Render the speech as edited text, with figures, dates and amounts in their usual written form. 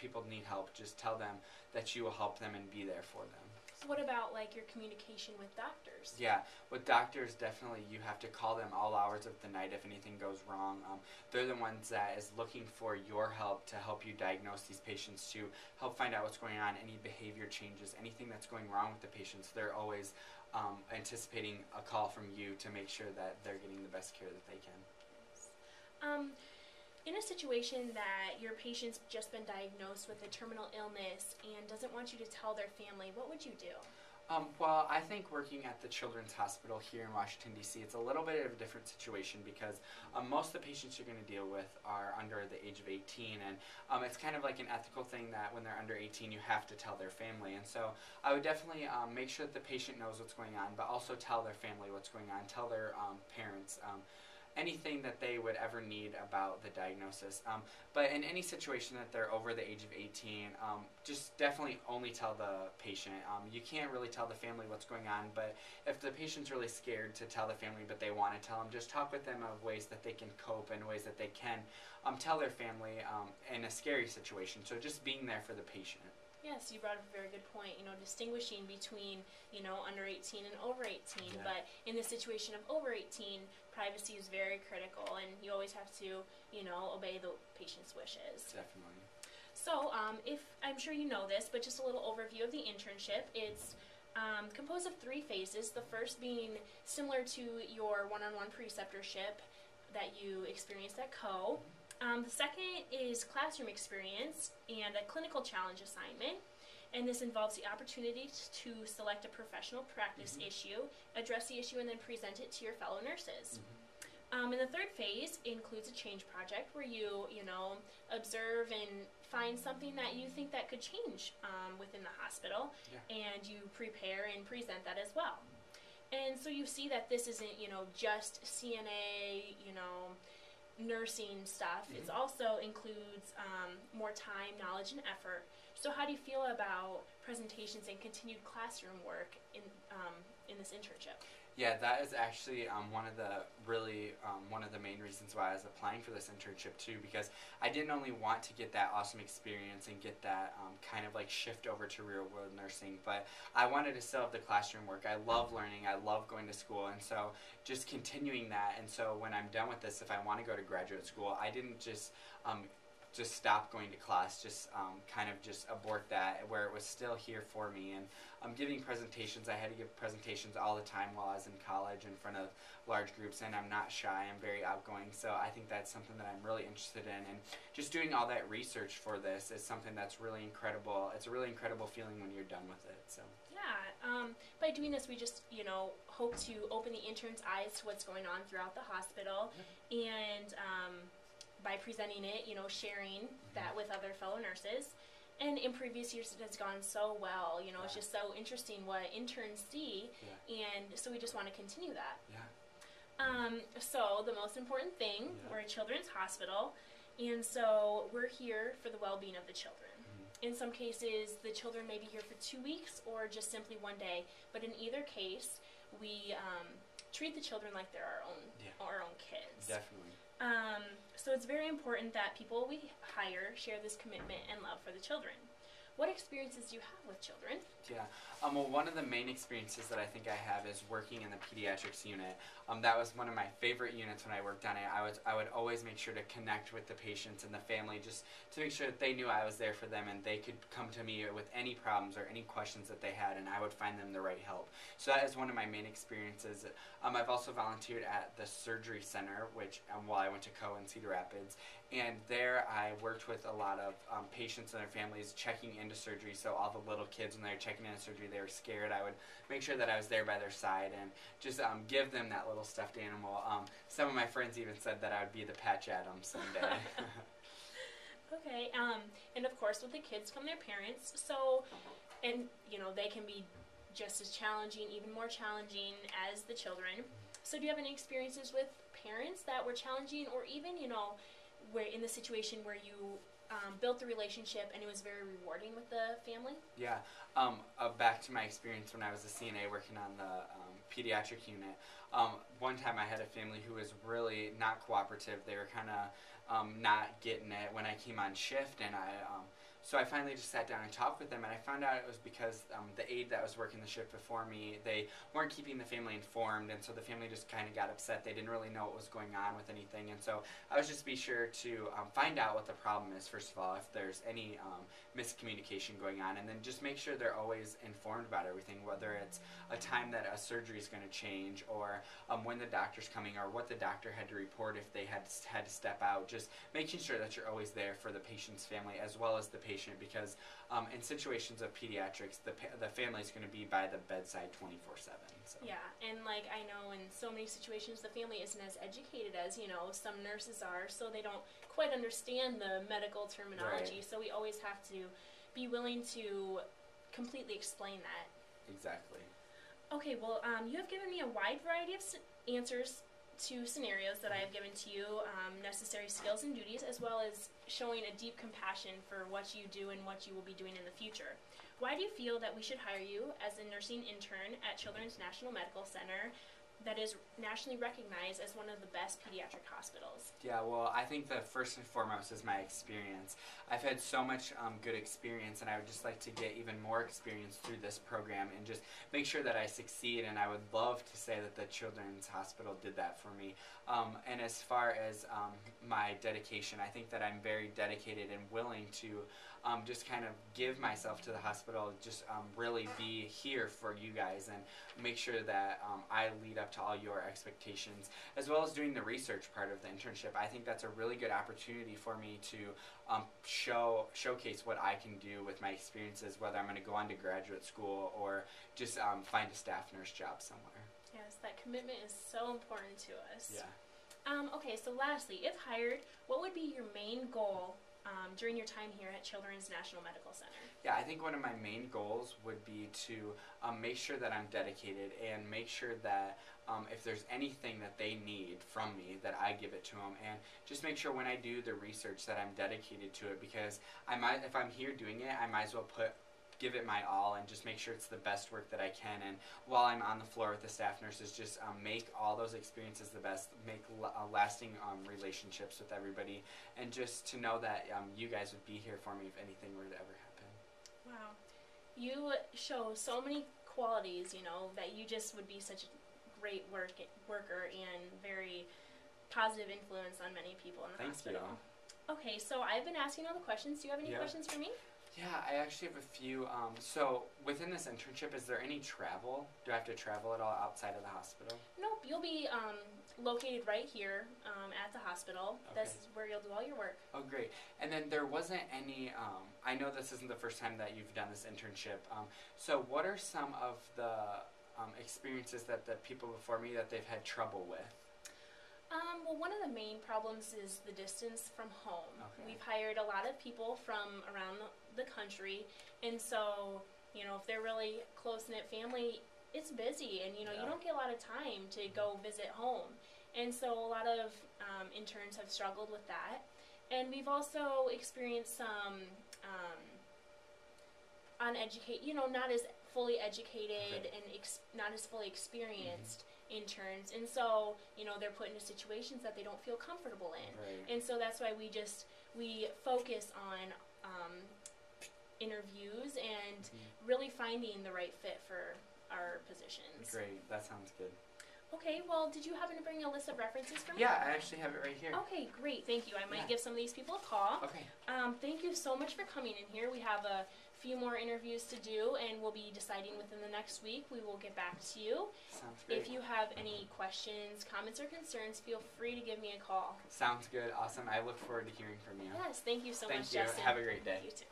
people need help, just tell them that you will help them and be there for them. So what about like your communication with doctors? Yeah, with doctors, definitely you have to call them all hours of the night if anything goes wrong. They're the ones that is looking for your help to help you diagnose these patients, to help find out what's going on, any behavior changes, anything that's going wrong with the patients. They're always anticipating a call from you to make sure that they're getting the best care that they can. In a situation that your patient's just been diagnosed with a terminal illness and doesn't want you to tell their family, what would you do? Well, I think working at the Children's Hospital here in Washington, D.C., it's a little bit of a different situation because most of the patients you're going to deal with are under the age of 18, and it's kind of like an ethical thing that when they're under 18, you have to tell their family. And so I would definitely make sure that the patient knows what's going on, but also tell their family what's going on, tell their parents, anything that they would ever need about the diagnosis. But in any situation that they're over the age of 18, just definitely only tell the patient. You can't really tell the family what's going on, but if the patient's really scared to tell the family but they want to tell them, just talk with them of ways that they can cope and ways that they can tell their family in a scary situation. So just being there for the patient. Yes, you brought up a very good point, distinguishing between, under 18 and over 18. Yeah. But in the situation of over 18, privacy is very critical, and you always have to, obey the patient's wishes. Definitely. So, I'm sure you know this, but just a little overview of the internship. It's composed of 3 phases, the first being similar to your one-on-one preceptorship that you experienced at CO. The second is classroom experience and a clinical challenge assignment, and this involves the opportunity to select a professional practice issue, address the issue, and then present it to your fellow nurses. And the third phase includes a change project where you, observe and find something that you think that could change within the hospital, and you prepare and present that as well. And so you see that this isn't, just CNA, nursing stuff. It also includes more time, knowledge, and effort. So how do you feel about presentations and continued classroom work in this internship? Yeah, that is actually one of the main reasons why I was applying for this internship too, because I didn't only want to get that awesome experience and get that kind of like shift over to real world nursing, but I wanted to still have the classroom work. I love learning, I love going to school, and so just continuing that. And so when I'm done with this, if I want to go to graduate school, I didn't just stop going to class, just kind of just abort that, where it was still here for me. And giving presentations, I had to give presentations all the time while I was in college in front of large groups, and I'm not shy, I'm very outgoing, so I think that's something that I'm really interested in. And just doing all that research for this is something that's really incredible. It's a really incredible feeling when you're done with it. So yeah, by doing this, we just hope to open the interns' eyes to what's going on throughout the hospital, and by presenting it, sharing that with other fellow nurses. And in previous years, it has gone so well. It's just so interesting what interns see, and so we just want to continue that. So the most important thing, we're a children's hospital, and so we're here for the well-being of the children. In some cases, the children may be here for 2 weeks or just simply 1 day, but in either case, we treat the children like they're our own kids. Definitely. So it's very important that people we hire share this commitment and love for the children. What experiences do you have with children? Yeah, well, one of the main experiences that I think I have is working in the pediatrics unit. That was one of my favorite units when I worked on it. I would always make sure to connect with the patients and the family, just to make sure that they knew I was there for them and they could come to me with any problems or any questions that they had, and I would find them the right help. So that is one of my main experiences. I've also volunteered at the surgery center, which while I went to CO in Cedar Rapids, and there I worked with a lot of patients and their families checking into surgery. So all the little kids, when they were checking into surgery, they were scared. I would make sure that I was there by their side and just give them that little stuffed animal. Some of my friends even said that I would be the Patch Adams someday. Okay, and of course with the kids come their parents, so, and they can be just as challenging, even more challenging as the children. So do you have any experiences with parents that were challenging, or even, where in the situation where you built the relationship and it was very rewarding with the family? Yeah, back to my experience when I was a CNA working on the pediatric unit. One time I had a family who was really not cooperative. They were kind of not getting it when I came on shift, and So I finally just sat down and talked with them, and I found out it was because the aide that was working the shift before me, they weren't keeping the family informed, and so the family just kind of got upset. They didn't really know what was going on with anything, and so I was just be sure to find out what the problem is, first of all, if there's any miscommunication going on, and then just make sure they're always informed about everything, whether it's a time that a surgery is going to change, or when the doctor's coming, or what the doctor had to report if they had to step out. Just making sure that you're always there for the patient's family as well as the patient, because in situations of pediatrics, the family is going to be by the bedside 24/7. So. Yeah, and like I know in so many situations the family isn't as educated as, you know, some nurses are, so they don't quite understand the medical terminology. Right. So we always have to be willing to completely explain that. Exactly. Okay, well, you have given me a wide variety of answers to scenarios that I have given to you, necessary skills and duties, as well as showing a deep compassion for what you do and what you will be doing in the future. Why do you feel that we should hire you as a nursing intern at Children's National Medical Center that is nationally recognized as one of the best pediatric hospitals? Yeah, well, I think the first and foremost is my experience. I've had so much good experience, and I would just like to get even more experience through this program and just make sure that I succeed, and I would love to say that the Children's Hospital did that for me. And as far as my dedication, I think that I'm very dedicated and willing to just kind of give myself to the hospital, just really be here for you guys and make sure that I lead up to all your expectations, as well as doing the research part of the internship. I think that's a really good opportunity for me to showcase what I can do with my experiences, whether I'm going to go on to graduate school or just find a staff nurse job somewhere. Yes, that commitment is so important to us. Yeah. Okay, so lastly, if hired, what would be your main goal during your time here at Children's National Medical Center? Yeah, I think one of my main goals would be to make sure that I'm dedicated and make sure that if there's anything that they need from me, that I give it to them, and just make sure when I do the research that I'm dedicated to it, because if I'm here doing it, I might as well give it my all and just make sure it's the best work that I can. And while I'm on the floor with the staff nurses, just make all those experiences the best, make lasting relationships with everybody, and just to know that you guys would be here for me if anything were to ever happen. Wow. You show so many qualities, you know, that you just would be such a great worker and very positive influence on many people in the hospital. Thank you. Okay, so I've been asking all the questions. Do you have any questions for me? Yeah, I actually have a few. So within this internship, is there any travel? Do I have to travel at all outside of the hospital? Nope, you'll be located right here at the hospital. Okay. This is where you'll do all your work. Oh, great. And then there wasn't any, I know this isn't the first time that you've done this internship. So what are some of the experiences that the people before me that they've had trouble with? Well, one of the main problems is the distance from home. Okay. We've hired a lot of people from around the country, and so, you know, if they're really close-knit family, it's busy, and, you know, you don't get a lot of time to go visit home. And so a lot of interns have struggled with that. And we've also experienced some uneducated, you know, not as fully educated and not as fully experienced interns, and so, you know, they're put into situations that they don't feel comfortable in. Right. And so that's why we focus on interviews and really finding the right fit for our positions. Great, that sounds good. Okay, well, did you happen to bring a list of references for me? Yeah, I actually have it right here. Okay, great, thank you. I might give some of these people a call. Okay. Thank you so much for coming in here. We have a few more interviews to do, and we'll be deciding within the next week. We will get back to you. Sounds great. If you have any questions, comments, or concerns, feel free to give me a call. Sounds good. Awesome. I look forward to hearing from you. Yes, thank you so much, Justin. Thank you. Have a great day. You too.